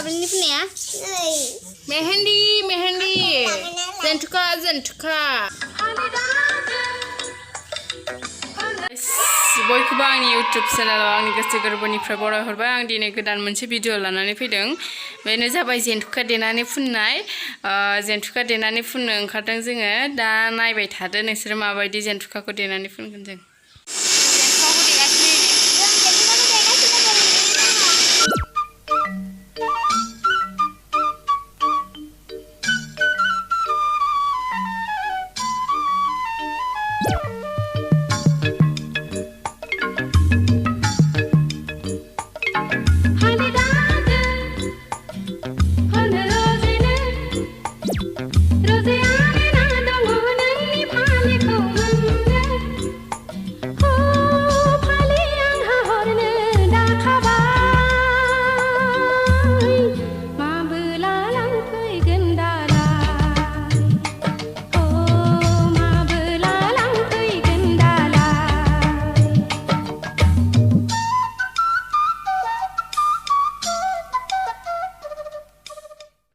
kabelnya pun ya. Mehendi. Jentoka. बयखौबो आंनि YouTube चेनेलाव आंनि गोसो गोरबोनिफ्राय बरायहरबाय आं दिनै गोदान मोनसे भिडिअ लानानै फैदों बेनो जाबाय जेन्थुका देनानै फुननाय जेन्थुका देनानै फुननो ओंखारदों जोङो दा नायबाय थादो नोंसोर माबायदि जेन्थुकाखौ देनानै फुनगोन जों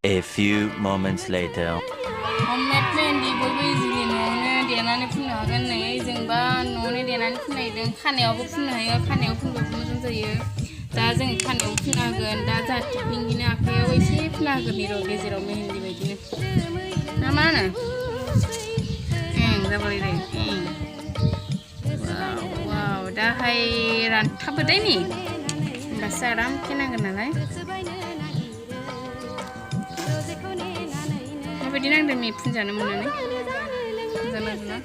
A few moments later. Homemade mehendi बयबो इजिलि न'आवनो देनानै फुननो हागोन नै जोंबा न'आवनो देनानै फुननायदों खानायावबो फुननो हायो खानायाव फुनबाबो मोजां जायो दा जों खानायाव फुननो हागोन दा जा टेकनिकनिनो आखायाव एसे फुननो हागोन र' गेजेराव मेहेन्दि बायदिनो ना मा होनो जाबाय दे वाव दाहाय रानथाबो दैनि होमबासो आराम खेनांगोन नालाय माबायदि नांदों नै फुनजानो मोननानै फुनजानांगौना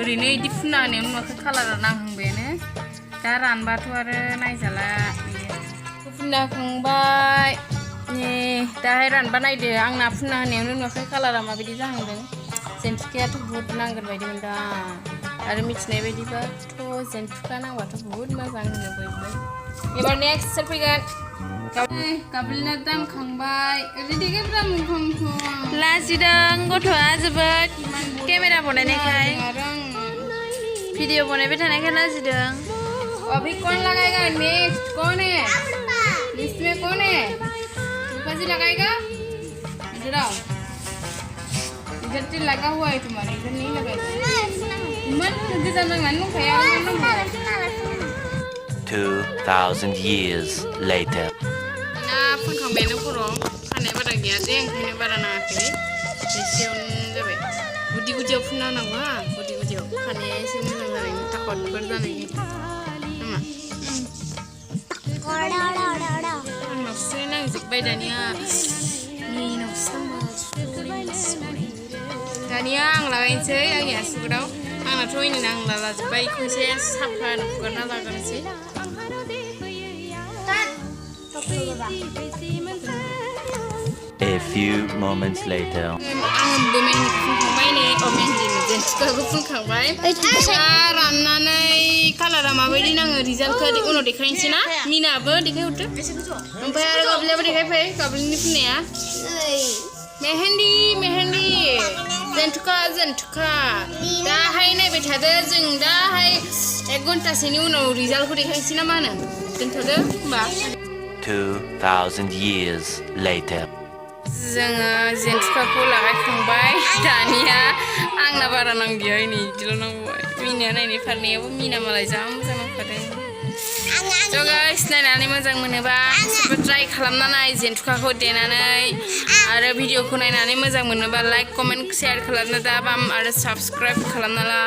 ओरैनो इदि फुनना होनायावनो नुवाखै कालारा नांहांबायानो दा रानबाथ' आरो नायजाला फुनना होखांबाय दाहाय रानबा नायदो आंना फुनना होनायावनो नुवाखै कालारा माबायदि जाहांदों जेन्थुकायाथ' बुहुत नांगोन बायदि मोनदां आरो मिथिनाय बायदिबाथ' जेन्थुका नांबाथ' बुहुत मोजां होनो बयबो एबार नेक्स्ट सोर फैगोन गाबलिना दामखांबाय ओरैनो दामखांथ' लाजिदों गथ'आ जोबोद केमेरा बनायनायखाय भिडिअ बनायबाय थानायखाय लाजिदों अभी कौन लगाएगा नेक्स्ट कौन है इसमें कौन है ऊपर से लगाएगा इधर आओ इधर से लगा हुआ है तुम्हारे इधर नहीं लगाएगा मन किधर लगाना खाया 2000 years later ना फुन खांबायनो खर' खानाय बारा गैया दे ओंखायनो बारा नाङाखै एसेयावनो जाबाय गुदियाव फुनना होनांगौ हा गुदियाव खानाया एसे मोजां जानायनि थाखरफोर जानायनि नामा आंनावसो नांजोब्बाय दानिया मिनावसो दानिया आं लागायनोसै आंनि आसुगुराव आंनाथ' इनि नांला लाजोब्बाय बेखौ एसे साफानो फुगारना लाग्रोनोसै A few moments later. आंबो मेहेन्दि फुनखांबाय नै मेहेन्दि जेन्थुकाखौ फुनखांबाय राननानै कालारा माबायदि नाङो रिजाल्टखौ उनाव देखायनोसै ना मिनाबो देखायहरदो ओमफ्राय आरो गाबलियाबो देखायफै गाबलिनि फुननाया मेहेन्दि जेन्थुका दाहाय नायबाय थादो जों दाहाय 1 घन्टासोनि उनाव रिजाल्टखौ देखायनोसै ना मा होनो दोनथ'दो होमबा 2000 years later. जोङो जेन्थुकाखौ लागायखांबाय दानिया आंना बारा नांगौया नै इदिल' नांबाय मिनाया नायनाय फारनायाबो मिना मालाय जा मोजां नांखादों स' गाइस नायनानै मोजां मोनोबा सोरबा ट्राइ खालामना नाय जेन्थुकाखौ देनानै आरो भिडिअखौ नायनानै मोजां मोनोबा लाइक कमेन्ट शेयार खालामना दाबाम आरो साबस्क्राइब खालामना ला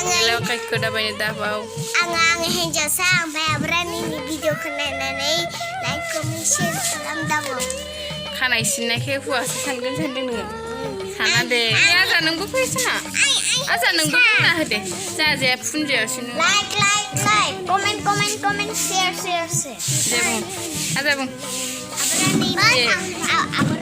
बेलायखौ दाबायनो दाबाव आं हिन्जावसा ओमफ्राय आब्रानि भिडिअखौ नायनानै लाइक कमेन्ट शेयार खालामदाबाव खानाय सिननायखाय हौवासो सानगोन सानदों नोङो साना दे आजा नोंबो फैसोना आजा नोंबो फुनना होदे जाजाया फुनजायासै नों लाइक कमेन्ट शेयार दे बुं आजा बुं आब्रानि